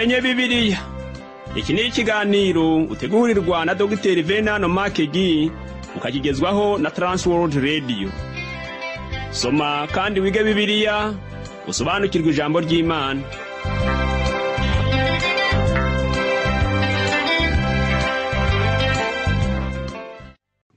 tumenye Bibiliya. Iki ni ikiganiro utegurirwa na Dr. Venano Makegi ukakigezwaho na Transworld Radio. Soma kandi wige Bibiliya, usobanukirwe ijambo ry'Imana.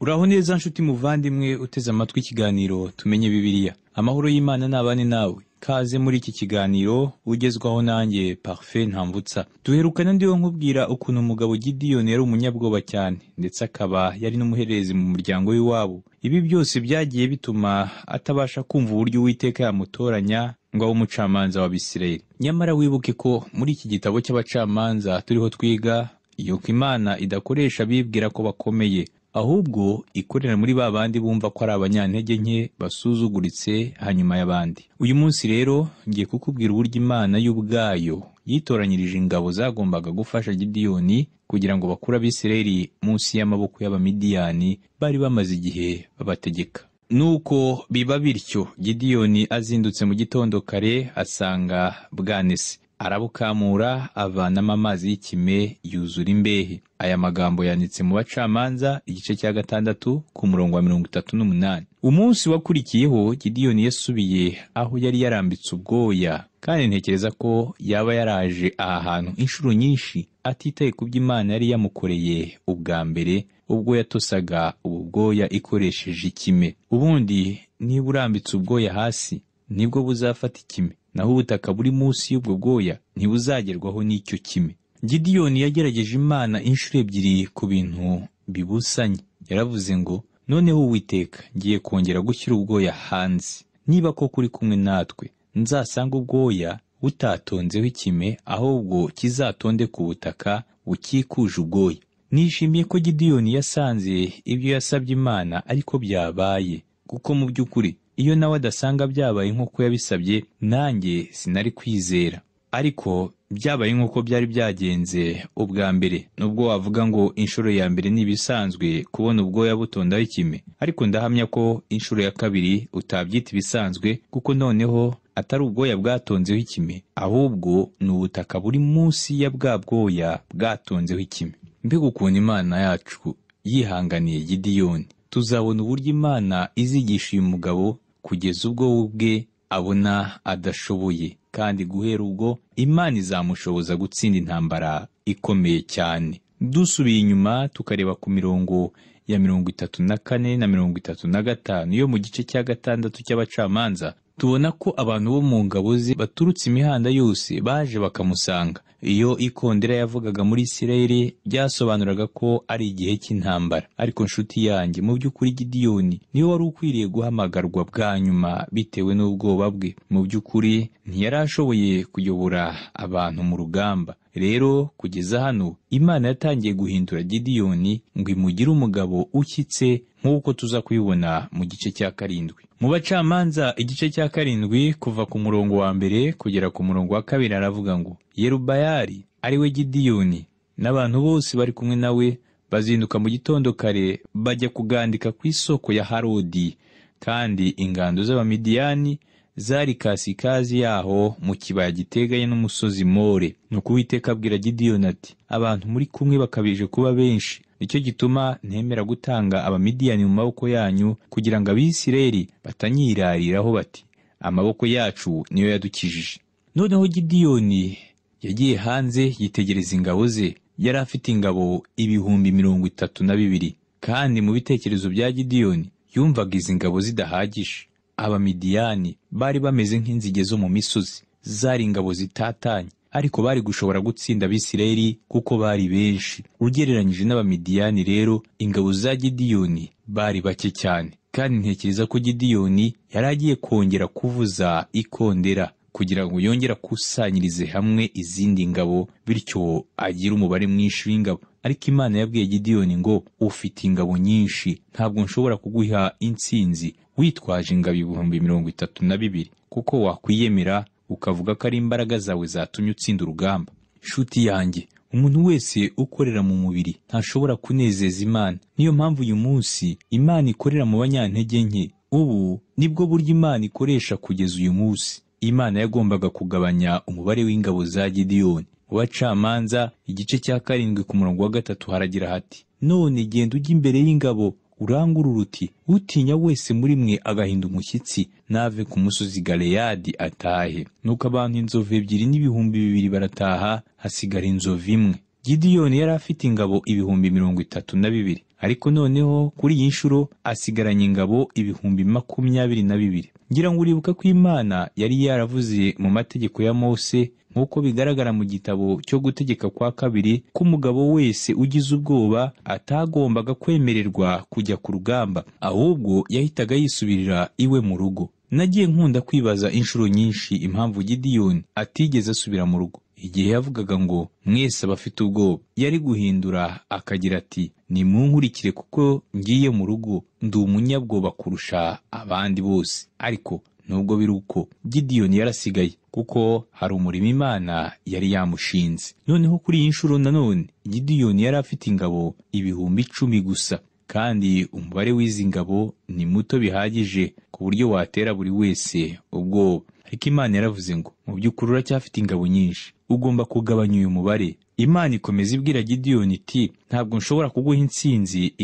Uraho neza nshuti muvandimwe uteze amatwi ikiganiro tumenye Bibiliya. Amahoro y'Imana nabane nawe. Kaze muri iki kiganiro ugezwaho nanjye Parfait Ntamvutsa. Duherukana ndiho nkubwira ukuntu umugabo Gideon yari umunyabwoba cyane ndetse akaba yari n'umuherezi mu muryango w'iwabo. Ibi byose byagiye bituma atabasha kumva uburyo Uwiteka yamutoranya ngo abe umucamanza w'Abisirayeli. Nyamara wibuke ko muri iki gitabo cy'abacamanza turiho twiga yuko Imana idakoresha bibwira ko bakomeye, ahubwo ikorera muri ba bandi bumva ko ari abanyantege nke basuzuguritse hanyuma y'abandi. Uyu munsi rero ngiye kukubwira uburyo Imana y'ubwayo yitoranyirije ingabo zagombaga gufasha Gideon kugira ngo bakure Abisirayeli munsi y'amaboko y'Abamidiyani bari bamaze igihe babategeka. Nuko biba bityo, Gideon azindutse mu gitondo kare asanga bwanese, arabukamura avanamo amazi y'ikime yuzura imbehe. Aya magambo yanditse mu Bacamanza igice cya 6 ku murongo wa 38. Umunsi wakurikiyeho Gideon yasubiye aho yari yarambitse ubwoya, kandi ntekereza ko yaba yaraje aha hantu inshuro nyinshi atitaye ku by'Imana yari yamukoreye ubwa mbere ubwo yatosaga ubu bwoya ikoresheje ikime. Ubundi niba urambitse ubwoya hasi nibwo buzafata ikime, naho ubutaka buri munsi y'ubwo bwoya ntibuzagerwaho n'icyo kime. Gideon yagerageje Imana inshuro ebyiri ku bintu bibusanye. Yaravuze ngo, noneho Uwiteka, ngiye kongera gushyira ubwoya hanze. Niba ko kuri kumwe natwe, nzasanga ubwoya butatonzeho ikime, ahubwo kizatonde ku butaka bukikuje ubwoya. Nishimiye ko Gideon yasanze ibyo yasabye Imana ariko byabaye, kuko mu by'ukuri iyo nawe adasanga byabaye nk'uko yabisabye, nanjye sinari kwizera. Ariko byabaye nk'uko byari byagenze ubwa mbere. Nubwo wavuga ngo inshuro ya mbere nibisanzwe kubona ubwoya butondaho ikime, ariko ndahamya ko inshuro ya kabiri utabyita ibisanzwe, kuko noneho atari ubwoya bwatonzeho ikime, ahubwo ni ubutaka buri munsi ya bwa bwoya bwatonzeho ikime. Mbega ukuntu Imana yacu yihanganiye Gideon. Tuzabona uburyo Imana izigisha uyu mugabo kugeza ubwo ubwe abona adashoboye, kandi guhera ubwo Imana izamushoboza gutsinda intambara ikomeye cyane. Dusubiye inyuma tukareba ku mirongo ya 34 na 35 yo mu gice cya 6 cy'Abacamanza, tubona ko abantu bo mu ngabo ze baturutse imihanda yose baje bakamusanga. Iyo ikondera yavugaga muri Isirayeli byasobanuraga ko ari igihe cy'intambara. Ariko nshuti yanjye, mu by'ukuri Gideon niwe wari ukwiriye guhamagarwa bwa nyuma bitewe n'ubwoba bwe. Mu by'ukuri ntiyarashoboye kuyobora abantu mu rugamba. Rero kugeza hano Imana yatangiye guhindura Gideon ngo imugire umugabo ushyitse, nk'uko tuza kubibona mu gice cya 7. Mu Bacamanza igice cya 7 kuva ku murongo wa 1 kugera ku murongo wa 2 aravuga ngo, Yerubayali ari we Gideon n'abantu bose bari kumwe nawe bazinduka mu gitondo kare bajya kugandika ku isoko ya Harodi, kandi ingando z'Abamidiyani zari kasikazi yaho mu kibaya giteganye n'umusozi More. Nuko Uwiteka abwira Gideon ati, abantu muri kumwe bakabije kuba benshi, nicyo gituma ntemera gutanga Abamidiyani mu maboko yanyu, kugira ngo Abisirayeli batanyirariraho bati, amaboko yacu niyo yadukijije. Noneho Gideon yagiye hanze yitegereza ingabo ze. Yari afite ingabo 32,000, kandi mu bitekerezo bya Gideon yumvaga izi ngabo zidahagije. Abamidiyani bari bameze nk'inzige zo mu misozi, zari ingabo zitatanye, ariko bari gushobora gutsinda Abisirayeli kuko bari benshi. Ugereranyije n'Abamidiyani rero, ingabo za Gideon bari bake cyane, kandi ntekereza ko Gideon yari agiye kongera kuvuza ikondera kugira ngo yongera kusanyirize hamwe izindi ngabo, bityo agire umubare mwinshi w'ingabo. Ariko Imana yabwiye Gideon ngo, ufite ingabo nyinshi, ntabwo nshobora kuguha intsinzi witwaje ingabo 32,000, kuko wakwiyemera ukavuga ko ari imbaraga zawe zatumye utsinda urugamba. Nshuti yanjye, umuntu wese ukorera mu mubiri ntashobora kunezeza Imana. Niyo mpamvu uyu munsi Imana ikorera mu banyantege nke. Ubu nibwo buryo Imana ikoresha kugeza uyu munsi. Imana yagombaga kugabanya umubare w'ingabo za Gideon. Uwacamanza igice cya 7 ku murongo wa 3 haragira hati, none genda ujya imbere y'ingabo urangurura uti, utinya wese muri mwe agahinda umushyitsi nave ku musozi Galeyadi atahe. Nuko abantu inzovu 2 n'ibihumbi 2 barataha, hasigara inzovu imwe. Gideyoni yari afite ingabo 32,000, ariko noneho kuri iyi nshuro asigaranye ingabo 22,000. Ngira ngo uribuka ko Imana yari yaravuze mu mategeko ya Mose, nk'uko bigaragara mu gitabo cyo gutegeka kwa 2, ko umugabo wese ugize ubwoba atagombaga kwemererwa kujya ku rugamba, ahubwo yahitaga yisubirira iwe mu rugo. Nagiye nkunda kwibaza inshuro nyinshi impamvu Gideyoni atigeze asubira mu rugo. Igihe yavugaga ngo mwese abafite ubwoba, yari guhindura akagira ati, nimunkurikire kuko ngiye mu rugo, ndi umunyabwoba kurusha abandi bose. Ariko nubwo biri uko, Gideyoni yarasigaye kuko hari umurimo Imana yari yamushinze. Noneho kuri iyi nshuro nanone Gideyoni yari afite ingabo 10,000 gusa, kandi umubare w'izi ngabo ni muto bihagije ku buryo watera buri wese ubwoba. Ariko Imana yaravuze ngo, mu by'ukuri uracyafite ingabo nyinshi, ugomba kugabanya uyu mubare. Imana ikomeza ibwira Gideyoni iti, ntabwo nshobora kuguha intsinzi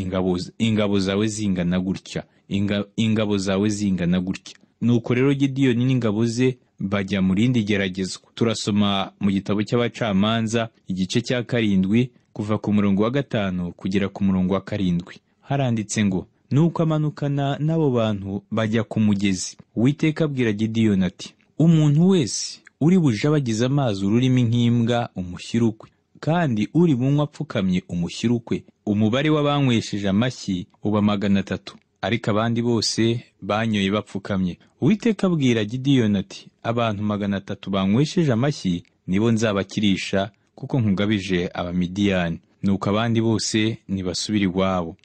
ingabo zawe zingana gutya, ingabo zawe zingana gutya. Nuko rero Gideyoni n'ingabo ze bajya mu rindi geragezwa. Turasoma mu gitabo cy'Abacamanza igice cya 7 kuva ku murongo wa 5 kugera ku murongo wa 7. Haranditse ngo, nuko amanukana n'abo bantu bajya ku mugezi. Uwiteka abwira Gideyoni ati, umuntu wese uri buje abagize amazi ururimi nk'imbwa umushyire ukwe, kandi uri bunywa apfukamye umushyire ukwe. Umubare w'abanywesheje amashyi uba 300, ariko abandi bose banyoye bapfukamye. Uwiteka abwira Gideyoni ati, abantu 300 banywesheje amashyi nibo nzabakirisha, kuko nkugabije Abamidiyani. Nuko abandi bose nibasubira iwabo.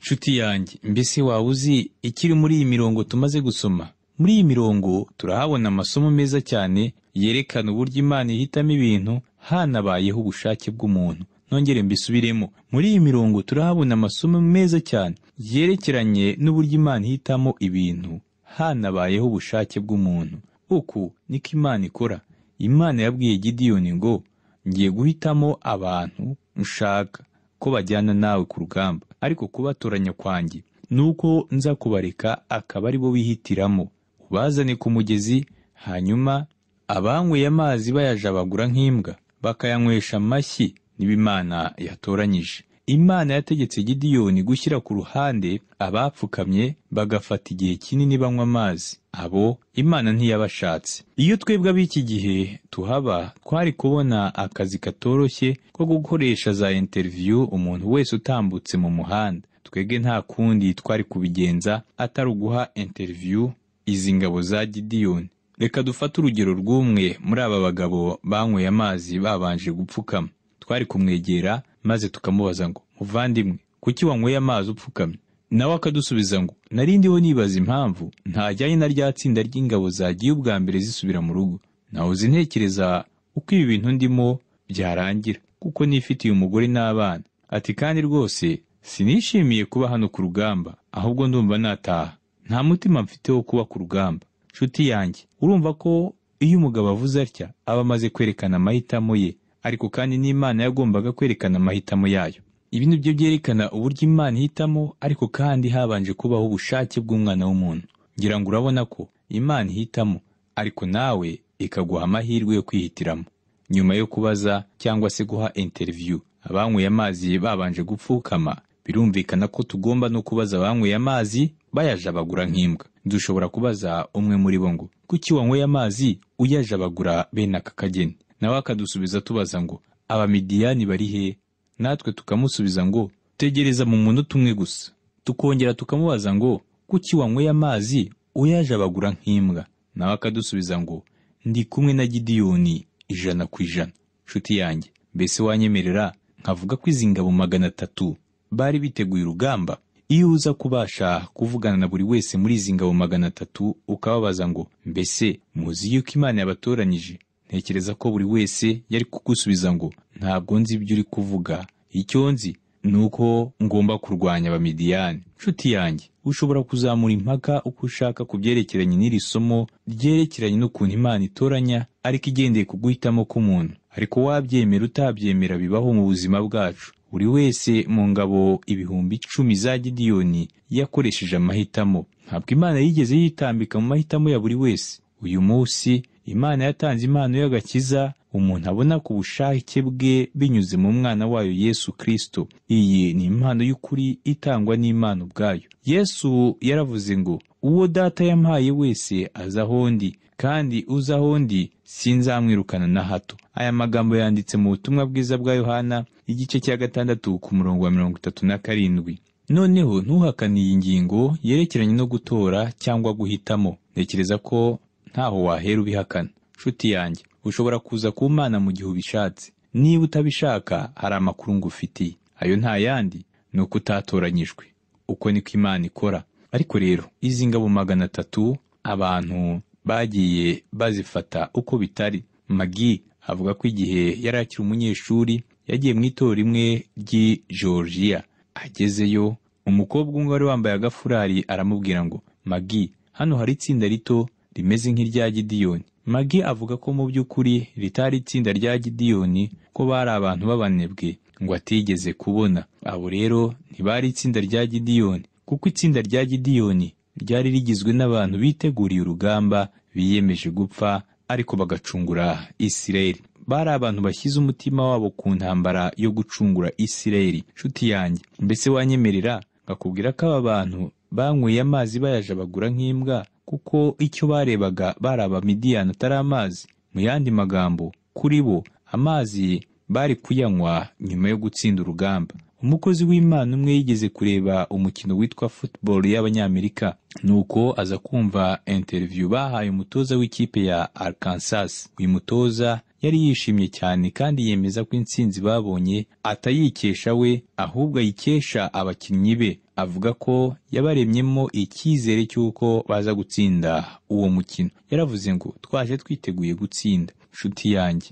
Nshuti yanjye, mbese waba uzi ikiri muri iyi mirongo tumaze gusoma? Muri iyi mirongo turahabona amasomo meza cyane yerekana uburyo Imana ihitamo ibintu hanabayeho ubushake bw'umuntu. Nongere mbisubiremo, muri iyi mirongo turahabona amasomo meza cyane yerekeranye n'uburyo Imana ihitamo ibintu hanabayeho ubushake bw'umuntu. Uku niko Imana ikora. Imana yabwiye Gideyoni ngo, ngiye guhitamo abantu nshaka ko bajyana nawe ku rugamba, ariko kubatoranya kwanjye nuko nza kubareka akaba ari bo wihitiramo, ubazane ku mugezi, hanyuma abanyweye amazi bayajabagura nk'imbwa bakayanywesha amashyi niba Imana yatoranyije. Imana yategetse Gideyoni gushyira ku ruhande abapfukamye bagafata igihe kinini banywa amazi. Abo Imana ntiyabashatse. Iyo twebwe ab'iki gihe tuhaba, twari kubona akazi katoroshye ko gukoresha za interview umuntu wese utambutse mu muhanda. Twebwe nta kundi twari kubigenza atari uguha interview izi ngabo za Gideyoni. Reka dufate urugero rw'umwe muri aba bagabo banyweye amazi babanje gupfukama. Twari kumwegera maze tukamubaza ngo, muvandimwe, kuki wanyweye amazi upfukamye? Nawe akadusubiza ngo, nari ndiho nibaza impamvu ntajyanye na rya tsinda ry'ingabo zagiye ubwa mbere zisubira mu rugo. Nahoze ntekereza uko ibi bintu ndimo byarangira, kuko nifitiye umugore n'abana. Ati, kandi rwose sinishimiye kuba hano ku rugamba, ahubwo ndumva nataha. Nta mutima mfite wo kuba ku rugamba. Nshuti yanjye, urumva ko iyo umugabo avuze atya aba amaze kwerekana amahitamo ye, ariko kandi n'Imana yagombaga kwerekana amahitamo yayo. Ibi ni byo byerekana uburyo Imana ihitamo, ariko kandi habanje kubaho ubushake bw'umwana w'umuntu. Ngira ngo urabona ko Imana ihitamo, ariko nawe ikaguha amahirwe yo kwihitiramo. Nyuma yo kubaza cyangwa se guha interview abanyweye amazi babanje gupfukama, birumvikana ko tugomba no kubaza abanyweye amazi bayajabagura nk'imbwa. Dushobora kubaza umwe muri bo ngo, kuki wanyweye amazi uyajabagura bene aka kageni? Nawe akadusubiza tubaza ngo, Abamidiyani bari he? Natwe tukamusubiza ngo, tegereza mu munota umwe gusa. Tukongera tukamubaza ngo, kuki wanyweye amazi uyajabagura nk'imbwa? Nawe akadusubiza ngo, ndi kumwe na Gideyoni 100%. Nshuti yanjye, mbese wanyemerera nkavuga ko izi ngabo 300 bari biteguye urugamba? Iyo uza kubasha kuvugana na buri wese muri izi ngabo 300 ukababaza ngo, mbese muzi yuko Imana yabatoranyije? Ntekereza ko buri wese yari kugusubiza ngo, ntabwo nzi ibyo uri kuvuga, icyo nzi nuko ngomba kurwanya Abamidiyani. Nshuti yanjye, ushobora kuzamura impaka uko ushaka ku byerekeranye n'iri somo ryerekeranye n'ukuntu Imana itoranya, ariko igendeye ku guhitamo k'umuntu. ariko wabyemera utabyemera bibaho mu buzima bwacu. Buri wese mu ngabo 10,000 za Gideyoni yakoresheje amahitamo. Ntabwo Imana yigeze yitambika mu mahitamo ya buri wese. Uyu munsi Imana yatanze impano y'agakiza umuntu abona ku bushake bwe binyuze mu mwana wayo Yesu Kristo. Iyi ni impano y'ukuri itangwa n'Imana ubwayo. Yesu yaravuze ngo, uwo Data yampaye wese aza aho ndi, kandi uza aho ndi sinzamwirukana na hato. Aya magambo yanditse mu butumwa bwiza bwa Yohana igice cya 6 ku murongo wa 37. Noneho ntuhakane iyi ngingo yerekeranye no gutora cyangwa guhitamo. Ntekereza ko ntaho wahera ubihakana. Nshuti yanjye, ushobora kuza ku Mana mu gihe ubishatse. Niba utabishaka, hari amakuru ngufitiye. Ayo nta yandi, ni uko utatoranyijwe. Uko niko Imana ikora. Ariko rero, izi ngabo 300 abantu bagiye bazifata uko bitari. Magi avuga ko igihe yari akiri umunyeshuri yagiye mu itorero rimwe ry'i Georgia. Agezeyo, umukobwa umwe wari wambaye agafurari aramubwira ngo, Magi, hano hari itsinda rito rimeze nk'irya Gideyoni. Magi avuga ko mu by'ukuri ritari itsinda rya Gideyoni, ko bari abantu b'abanebwe ngo atigeze kubona. Abo rero ntibari itsinda rya Gideyoni, kuko itsinda rya Gideyoni ryari rigizwe n'abantu biteguriye urugamba, biyemeje gupfa ariko bagacungura Isirayeli. Bari abantu bashyize umutima wabo ku ntambara yo gucungura Isirayeli. Nshuti yanjye, mbese wanyemerera ngakubwira ko aba bantu banyweye amazi bayajabagura nk'imbwa, kuko icyo barebaga bari Abamidiyani atari amazi? Mu yandi magambo, kuri bo amazi bari kuyanywa nyuma yo gutsinda urugamba. Umukozi w'Imana umwe yigeze kureba umukino witwa football y'Abanyamerika, nuko aza kumva interview bahaye umutoza w'ikipe ya Arkansas. Uyu mutoza yari yishimye cyane kandi yemeza ko intsinzi babonye atayikesha we, ahubwo ayikesha abakinnyi be. Avuga ko yabaremyemo icyizere cy'uko baza gutsinda uwo mukino. Yaravuze ngo, twaje twiteguye gutsinda. Nshuti yanjye,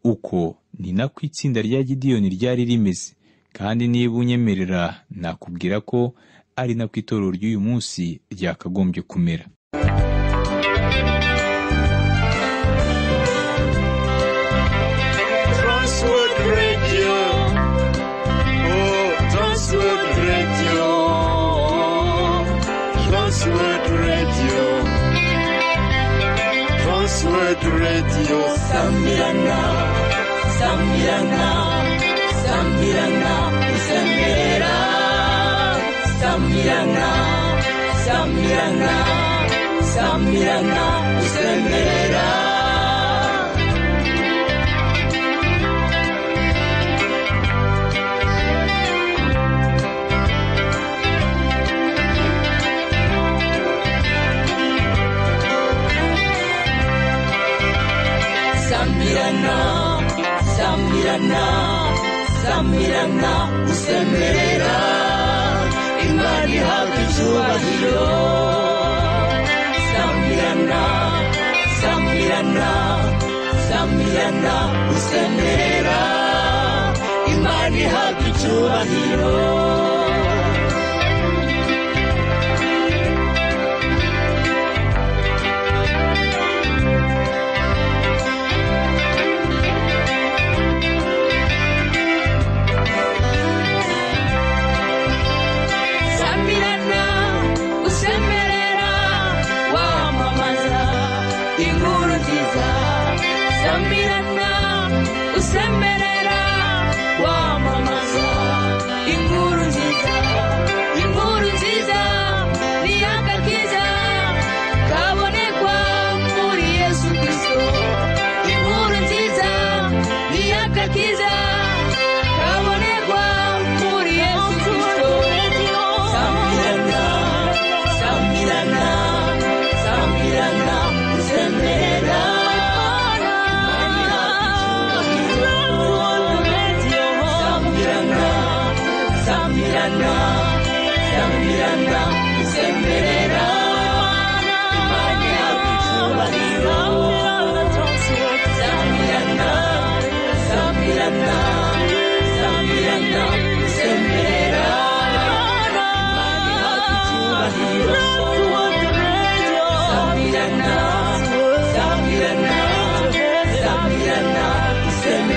uko ni nako itsinda rya Gideyoni ryari rimeze. Kandi niba unyemerera, nakubwira ko ari nako itorero ry'uyu munsi ryakagombye kumera. Transworld Radio. Oh, Transworld Radio. Transworld Radio. Transworld Radio. Sambirana, Sambirana, Sambirana, Sambirana, Sambirana, Sambirana, Sambirana, Sambirana. Sambirana, Sambirana, usemerera, Imana ihabwa icyubahiro. Sambirana, Sambirana, Sambirana, usemerera, Imana ihabwa icyubahiro. Usemerera wamamaza inkuru nziza, inkuru nziza ni agakiza kabonekwa muri Yesu Kristo. Inkuru nziza ni agakiza kabonekwa muri Yesu Kristo. Sambirana, Sambirana, Sambirana, usemerera. Sambirana, Sambirana, usemerera, Imana ihabwa icyubahiro. Sambirana, Sambirana, Sambirana, usemerera, Imana ihabwa icyubahiro. Sambirana, Sambirana, Sambirana, usemerera.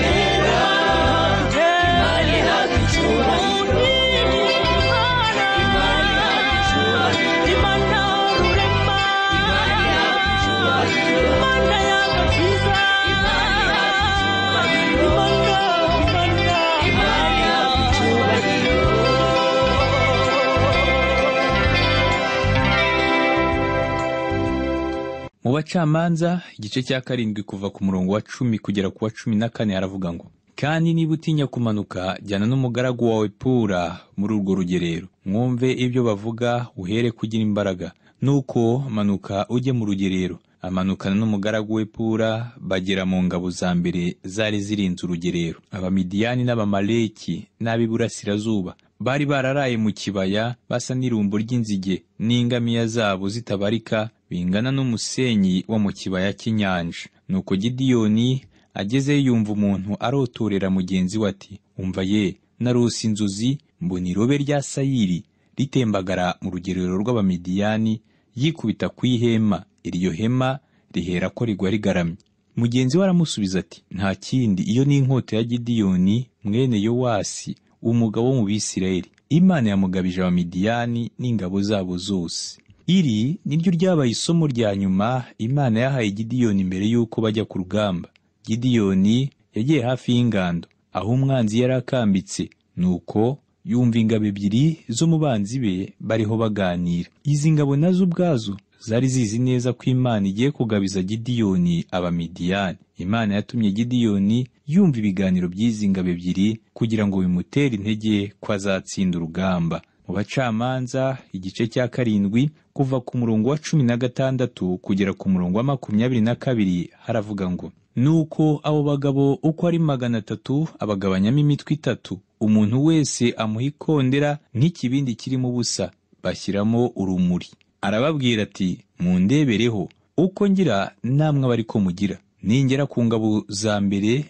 bacamanza igice cya 7 kuva ku murongo wa 10 kugera ku wa 14 haravuga ngo, kandi niba utinya kumanuka, jyana n'umugaragu wawe Pura muri urwo rugerero, mwumve ibyo bavuga, uhere kugira imbaraga. Nuko manuka ujye mu rugerero. Amanukana n'umugaragu we Pura, bagera mu ngabo za mbere zari zirinze urugerero. Abamidiyani n'abamaleki n'ab'iburasirazuba bari bararaye mu kibaya, basa n'irumbo ry'inzige, n'ingamiya zabo zitabarika, bingana n'umusenyi wo mu kibaya cy'inyanja. Nuko Gidiyoni agezeyo yumva umuntu arotorera mugenzi we ati, umva ye, narose inzozi, mbona irobe rya sayiri ritembagara mu rugerero rw'abamidiyani, yikubita ku ihema, iryo hema rihera ko rigwa rigaramye. Mugenzi we aramusubiza ati, nta kindi, iyo ni inkota ya Gidiyoni mwene Yowasi, umugabo wo mu Bisirayeli. Imana yamugabije abamidiyani n'ingabo zabo zose. Iri niryo ryabaye isomo rya nyuma Imana yahaye Gidiyoni mbere y'uko bajya ku rugamba. Gidiyoni yagiye hafi y'ingando, aho umwanzi yari akambitse, nuko yumva ingabo ebyiri zo mu banzi be bariho baganira. Izi ngabo nazo ubwazo zari zizi neza ko Imana igiye kugabiza Gidiyoni abamidiyani. Imana yatumye Gidiyoni yumva ibiganiro by'izi ngabo ebyiri kugira ngo bimutere intege ko azatsinda urugamba. Mu bacamanza igice cya 7 kuva ku murongo wa 16 kugera ku murongo wa 22 haravuga ngo, nuko abo bagabo uko ari 300 abagabanyamo imitwe 3, umuntu wese amuha ikondera nk'ikibindi kirimo ubusa, bashyiramo urumuri. Arababwira ati, mundebereho uko ngira namwe abari ko mugira. Ningera ku ngabo za mbere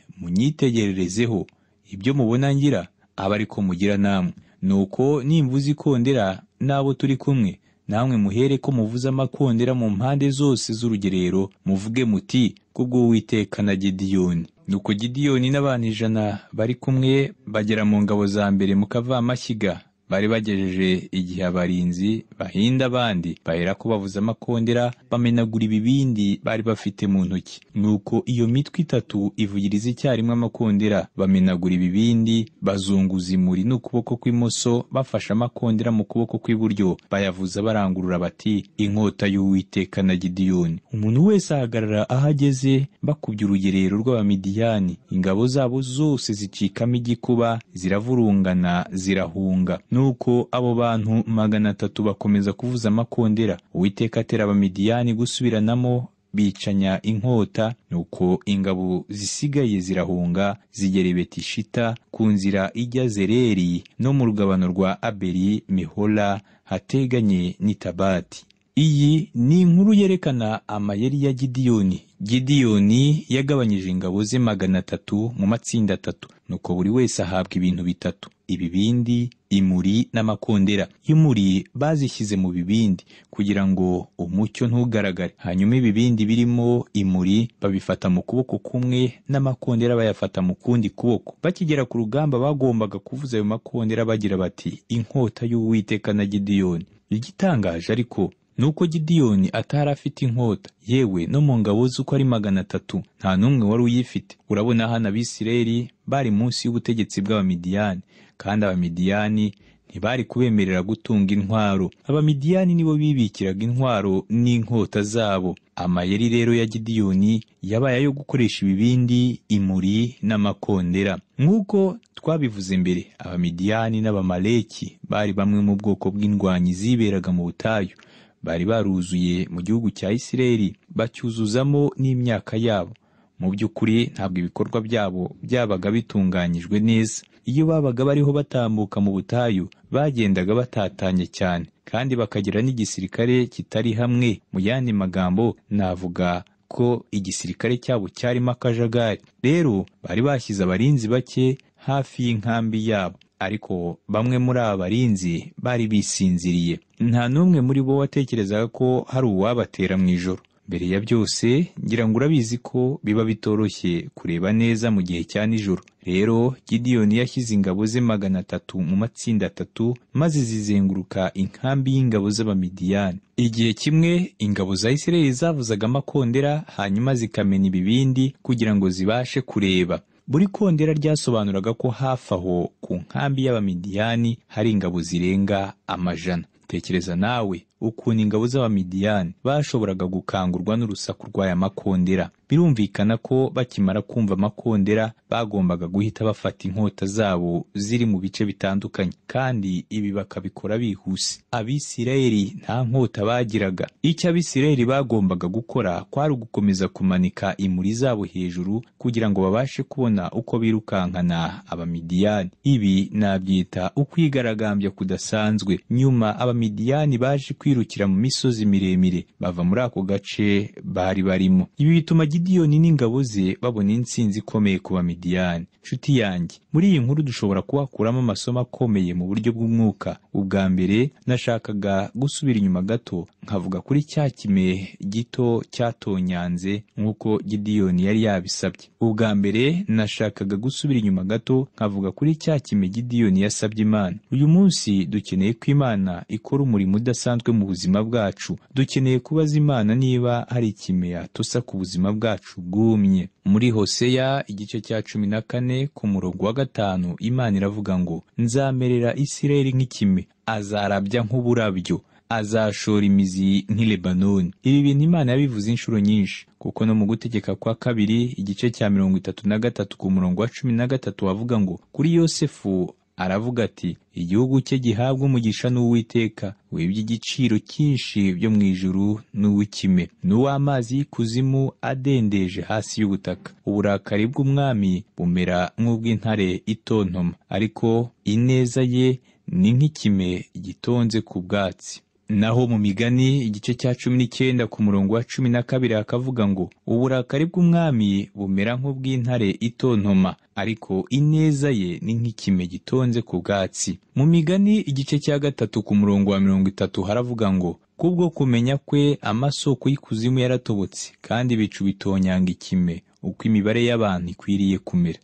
munyitegererezeho, ibyo mubona ngira abari ko mugira namwe. Nuko nimvuza ikondera n'abo turi kumwe, namwe muhere ko muvuza amakondera mu mpande zose z'urugerero, muvuge muti, kubw'Uwiteka na Gidiyoni. Nuko Gidiyoni n'abantu 100 bari kumwe bagera mu ngabo za mbere mu kavamashyiga. Bari bagejeje igihe abarinzi bahinda abandi, bahera ko bavuza amakondera, bamenagura ibibindi bari bafite mu ntoki. Nuko iyo mitwe 3 ivugiriza icyarimwe amakondera, bamenagura ibibindi, bazunguza imuri n'ukuboko kw'imoso, bafashe amakondera mu kuboko kw'iburyo, bayavuza barangurura bati, inkota y'Uwiteka na Gidiyoni. Umuntu wese ahagarara ahageze, bakubye urugerero rw'abamidiyani. Ingabo zabo zose zicikamo igikuba, ziravurungana, zirahunga. Nuko abo bantu 300 bakomeza kuvuza amakondera. Uwiteka atera abamidiyani gusubiranamo, bicanya inkota. Nuko ingabo zisigaye zirahunga, zigera i Betishita ku nzira ijya Zereri no mu rugabano rwa Abeli Mehola hateganye n'Itabati. Iyi ni inkuru yerekana amayeri ya Gidiyoni. Gidiyoni yagabanyije ingabo ze 300 mu matsinda 3, nuko buri wese ahabwa ibintu 3: ibibindi, imuri n'amakondera. Imuri bazishyize mu bibindi kugira ngo umucyo ntugaragare. Hanyuma ibibindi birimo imuri babifata mu kuboko kumwe, n'amakondera bayafata mu kundi kuboko. Bakigera ku rugamba bagombaga kuvuza ayo makondera bagira bati, inkota y'Uwiteka na Gidiyoni. Igitangaje ariko nuko Gidiyoni atari afite inkota, yewe no mu ngabo z'uko ari 300 nta n'umwe wari uyifite. Urabona hano Abisirayeli bari munsi y'ubutegetsi bw'abamidiyani, kandi abamidiyani ntibari kubemerera gutunga intwaro. Abamidiyani nibo bibikiraga intwaro n'inkota zabo. Amayeri rero ya Gidiyoni yabaye ayo gukoresha ibibindi, imuri n'amakondera. Nk'uko twabivuze mbere, abamidiyani n'abamaleki bari bamwe mu bwoko bw'indwanyi ziberaga mu butayu. Bari baruzuye mu gihugu cya Isirayeli, bacyuzuzamo n'imyaka yabo. Mu by'ukuri ntabwo ibikorwa byabo byabaga bitunganyijwe neza. Iyo babaga bariho batambuka mu butayu, bagendaga batatanye cyane, kandi bakagira n'igisirikare kitari hamwe. Mu yandi magambo, navuga ko igisirikare cyabo cyarimo akajagari. Rero bari bashyize abarinzi bake hafi y'inkambi yabo, ariko bamwe muri aba barinzi bari bisinziriye. Nta n'umwe muri bo watekerezaga ko hari uwabatera mu ijoro. Mbere ya byose, ngira ngo urabizi ko biba bitoroshye kureba neza mu gihe cya nijoro. Rero Gidiyoni yashyize ingabo ze 300 mu matsinda 3, maze zizenguruka inkambi y'ingabo z'abamidiyani. Igihe kimwe ingabo za Isirayeli zavuzaga amakondera, hanyuma zikamena ibibindi kugira ngo zibashe kureba. Buri kondera ryasobanuraga ko hafi aho ku nkambi y'abamidiyani hari ingabo zirenga 100. tekereza nawe ukuntu ingabo z'Abamidiyani bashoboraga gukangurwa n'urusaku rw'aya makondera. Birumvikana ko bakimara kumva amakondera bagombaga guhita bafata inkota zabo ziri mu bice bitandukanye, kandi ibi bakabikora bihuse. Abisirayeli nta nkota bagiraga. Icyo Abisirayeli bagombaga gukora kwari ugukomeza kumanika imuri zabo hejuru kugira ngo babashe kubona uko birukankana Abamidiyani. Ibi nabyita ukwigaragambya kudasanzwe. Nyuma Abamidiyani baje kwirukira mu misozi miremire bava muri ako gace bari barimo. Ibi bituma Gideyoni n'ingabo ze babona intsinzi ikomeye ku Bamidiyani. Nshuti yanjye, muri iyi nkuru dushobora kuhakuramo amasomo akomeye mu buryo bw'umwuka. Ubwa mbere nashakaga gusubira inyuma gato nkavuga kuri cya kime gito cyatonyanze nk'uko Gideyoni yari yabisabye. Ubwa mbere nashakaga gusubira inyuma gato nkavuga kuri cya kime Gideyoni yasabye Imana. Uyu munsi dukeneye ko Imana ikora umurimo udasanzwe mu buzima bwacu. Dukeneye kubaza Imana niba hari ikime yatosa ku buzima bwacu bwumye. Muri Hoseya igice cya 14 ku murongo wa 5 Imana iravuga ngo, nzamerera Isirayeli nk'ikime, azarabya nk'uburabyo, azashora imizi nk'i Lebanoni. Ibi bintu Imana yabivuze inshuro nyinshi, kuko no mu Gutegeka kwa 2 igice cya 33 ku murongo wa 13 wavuga ngo, kuri Yosefu aravuga ati, igihugu cye gihabwa umugisha n'Uwiteka, w'iby'igiciro cyinshi byo mu ijuru n'uw'ikime, n'uw'amazi y'ikuzimu adendeje hasi y'ubutaka. Uburakari bw'umwami bumera nk'ubw'intare itontoma, ariko ineza ye ni nk'ikime gitonze ku bwatsi. Naho mu Migani igice cya 19 ku murongo wa 12 hakavuga ngo, uburakari bw'umwami bumera nk'ubw'intare itontoma, ariko ineza ye ni nk'ikime gitonze ku bwatsi. Mu Migani igice cya 3 ku murongo wa 30 haravuga ngo, kubwo kumenya kwe amasoko y'ikuzimu yaratobotse, kandi ibicu bitonyanga ikime, uko imibare y'abantu ikwiriye kumera.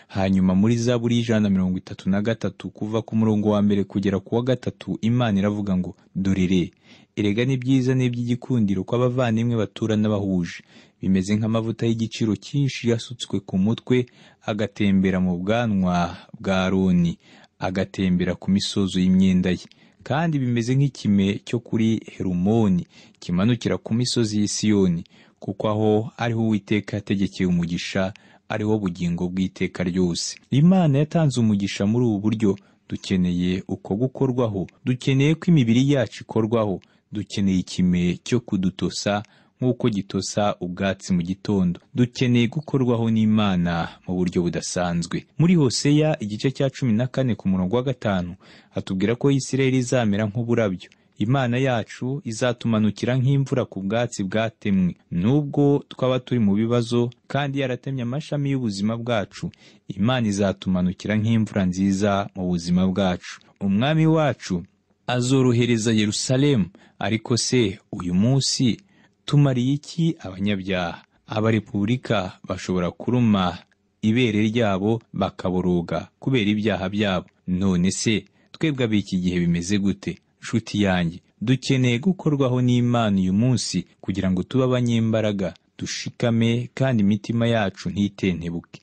Hanyuma muri Zaburi 133 kuva ku murongo wa 1 kugera ku wa 3 Imana iravuga ngo, dorere, erega ni byiza n'iby'igikundiro ko abavandimwe baturana bahuje, bimeze nk'amavuta y'igiciro cyinshi yasutswe ku mutwe, agatembera mu bwanwa bwa Aroni, agatembera ku misozo y'imyenda ye. Kandi bimeze nk'ikime cyo kuri Herumoni kimanukira ku misozi y'i Siyoni, kuko aho ariho Uwiteka yategekeye umugisha, ariho bugingo bw'iteka ryose. Imana yatanze umugisha muri ubu buryo. Dukeneye uko gukorwaho, dukeneye ko imibiri yacu ikorwaho, dukeneye ikime cyo kudutosa nk'uko gitosa ubwatsi mu gitondo. Dukeneye gukorwaho n'Imana mu buryo budasanzwe. Muri Hoseya igice cya 14 ku murongo wa 5 hatubwira ko Isirayeli izamera nk'uburabyo. Imana yacu izatumanukira nk'imvura ku bwatsi bwatemwe. Nubwo twaba turi mu bibazo kandi yaratemye amashami y'ubuzima bwacu, Imana izatumanukira nk'imvura nziza mu buzima bwacu. Umwami wacu azorohereza Yerusalemu. Ariko se uyu munsi tumariye iki abanyabyaha? Abarepubulika bashobora kuruma ibere ryabo bakaboroga kubera ibyaha byabo. None se twebwe ab'iki gihe bimeze gute? Nshuti yanjye, dukeneye gukorwaho n'Imana uyu munsi kugira ngo tube abanyembaraga, dushikame kandi imitima yacu ntitentebuke.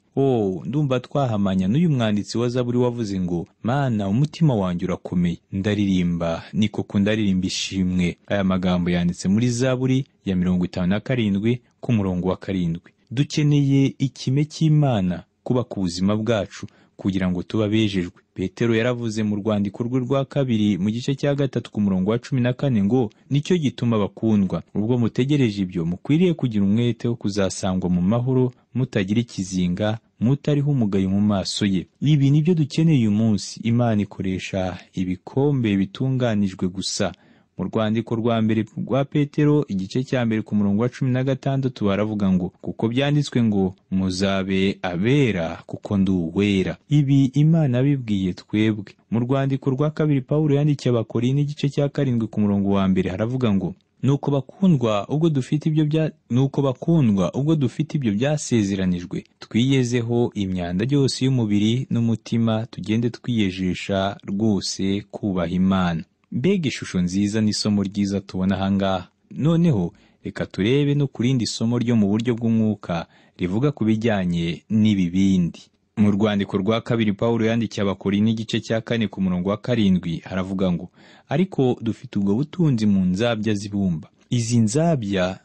Ndumva twahamanya n'uyu mwanditsi wa Zaburi wavuze ngo, Mana umutima wanjye urakomeye, ndaririmba, ni koko ndaririmba ishimwe. Aya magambo yanditse muri Zaburi ya 57 ku murongo wa 7. Dukeneye ikime cy'Imana kuba ku buzima bwacu kugira ngo tuba bejejwe. Petero yaravuze mu rwandiko rwe rwa 2 mu gice cya 3 ku murongo wa 14 ngo, nicyo gituma bakundwa, ubwo mutegereje ibyo mukwiriye kugira umwete wo kuzasangwa mu mahoro, mutagira ikizinga, mutariho umugayo mu maso ye. Ibi nibyo dukeneye uyu munsi. Imana ikoresha ibikombe bitunganijwe gusa. Mu rwandiko rwa mbere rwa Petero igice cya 1 ku murongo wa 16 baravuga ngo, kuko byanditswe ngo, muzabe abera kuko ndi uwera. Ibi Imana bibwiye twebwe. Mu rwandiko rwa 2 Pawulo yandikiye Abakorinto igice cya 7 ku murongo wa 1 haravuga ngo, nuko bakundwa ubwo dufite ibyo byasezeranijwe, twiyezeho imyanda yose y'umubiri n'umutima, tugende twiyejesha rwose kubaha Imana. Mbega ishusho nziza n'isomo ryiza tubona ahangaha. Noneho reka turebe no kurindi somo ryo mu buryo bw'umwuka rivuga ku bijyanye n'ibibindi. Mu rwandiko rwa kabiri Pawulo yandikiye Abakorinto igice cya 4 ku murongo wa 7 haravuga ngo, ariko dufite ubwo butunzi mu nzabya z'ibumba. Izi nzabya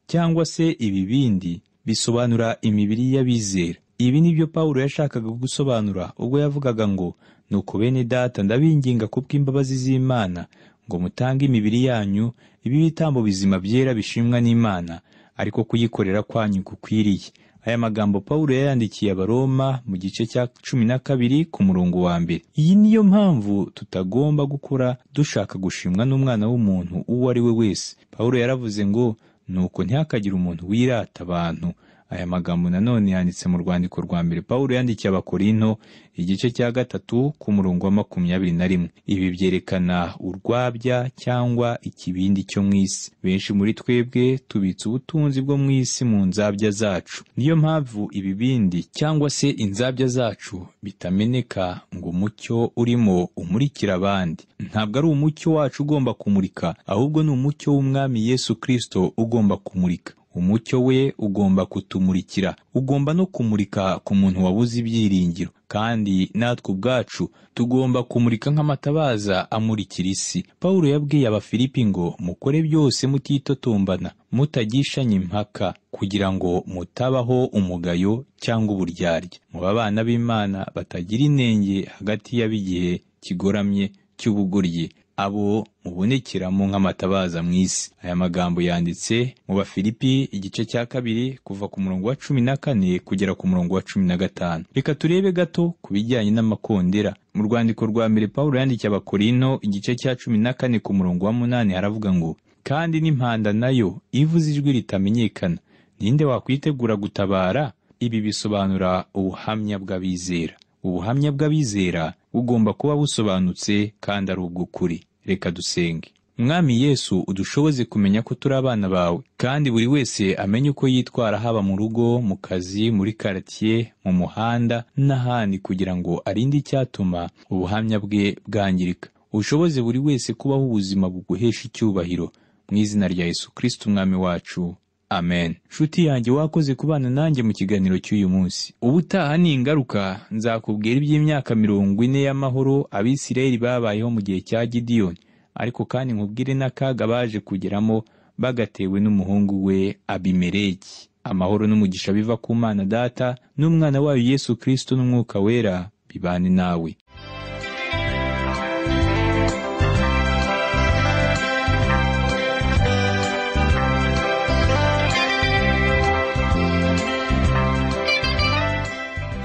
cyangwa se ibibindi bisobanura imibiri y'abizera. Ibi nibyo Pawulo yashakaga gusobanura ubwo yavugaga ngo, nuko bene data ndabinginga kubw'imbabazi z'Imana ngo mutange imibiri yanyu ibi bitambo bizima byera bishimwa n'Imana, ariko kuyikorera kwanyu gukwiriye. Aya magambo Pawulo yayandikiye Abaroma mu gice cya 12 ku murongo wa 1. Iyi niyo mpamvu tutagomba gukora dushaka gushimwa n'umwana w'umuntu uwo ari we wese. Pawulo yaravuze ngo, nuko ntihakagire umuntu wirata abantu. Aya magambo nanone yanditse mu rwandiko rwa mbere Pawulo yandikiye Abakorinto igice cya 3 ku murongo wa 21. Ibi byerekana urwabya cyangwa ikibindi cyo mw'isi. Benshi muri twebwe tubitse ubutunzi bwo mw'isi mu nzabya zacu. Niyo mpamvu ibibindi cyangwa se inzabya zacu bitameneka ngo umucyo urimo umurikira abandi. Ntabwo ari umucyo wacu ugomba kumurika, ahubwo ni umucyo w'Umwami Yesu Kristo ugomba kumurika. Umucyo we ugomba kutumurikira, ugomba no kumurika ku muntu wabuze ibyiringiro, kandi natwe ubwacu tugomba kumurika nk'amatabaza amurikira isi. Pawulo yabwiye Abafilipi ngo, mukore byose mutitotombana, mutagishanya impaka, kugira ngo mutabaho umugayo cyangwa uburyarya. Muba abana b'Imana batagira inenge hagati y'abigihe kigoramye cy'ubugoryi, abo mubonekeramo nk'amatabaza mw'isi. Aya magambo yanditse mu Bafilipi igice cya 2 kuva ku murongo wa 14 kugera ku murongo wa 15. Reka turebe gato ku bijyanye n'amakondera. Mu rwandiko rwa mbere Pawulo yandikiye Abakorinto igice cya 14 ku murongo wa 8 haravuga ngo, kandi n'impanda nayo ivuze ijwi ritamenyekana, ninde wakwitegura gutabara? Ibi bisobanura ubuhamya bw'abizera. Ubuhamya bw'abizera bugomba kuba busobanutse kandi ari ubw'ukuri. Reka dusenge. Mwami Yesu, udushoboze kumenya ko turi abana bawe, kandi buri wese amenye uko yitwara, haba mu rugo, mu kazi, muri quartier, mu muhanda n'ahandi, kugira ngo arinde icyatuma ubuhamya bwe bwangirika. Ushoboze buri wese kubaho ubuzima buguhesha icyubahiro, mu izina rya Yesu Kristo umwami wacu. Amen. Nshuti yanjye, wakoze kubana nanjye mu kiganiro cy'uyu munsi. Ubutaha ni ingaruka nzakubwira iby'imyaka 40 y'amahoro Abisirayeli babayeho mu gihe cya Gideyoni, ariko kandi nkubwire n'akaga baje kugeramo bagatewe n'umuhungu we Abimeleki. Amahoro n'umugisha biva ku Mana Data n'umwana wayo Yesu Kristo n'Umwuka Wera bibane nawe.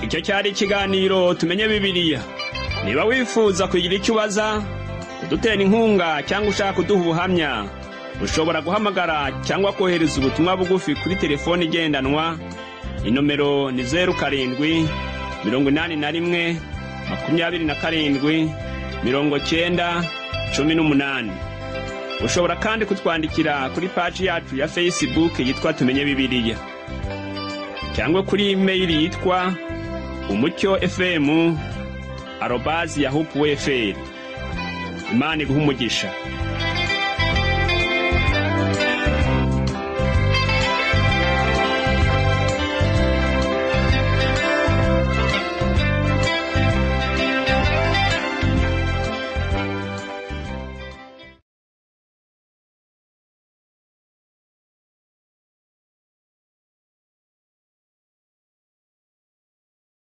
Icyo cyari ikiganiro tumenye Bibiliya. Niba wifuza kugira icyo ubaza, kudutera inkunga cyangwa ushaka kuduha ubuhamya, ushobora guhamagara cyangwa kohereza ubutumwa bugufi kuri telefoni igendanwa. Inomero ni 07 81 27 90 18. Ushobora kandi kutwandikira kuri page yacu ya Facebook yitwa Tumenye Bibiliya, cyangwa kuri email yitwa umucyo@yahoo.fr. Imana iguhe umugisha.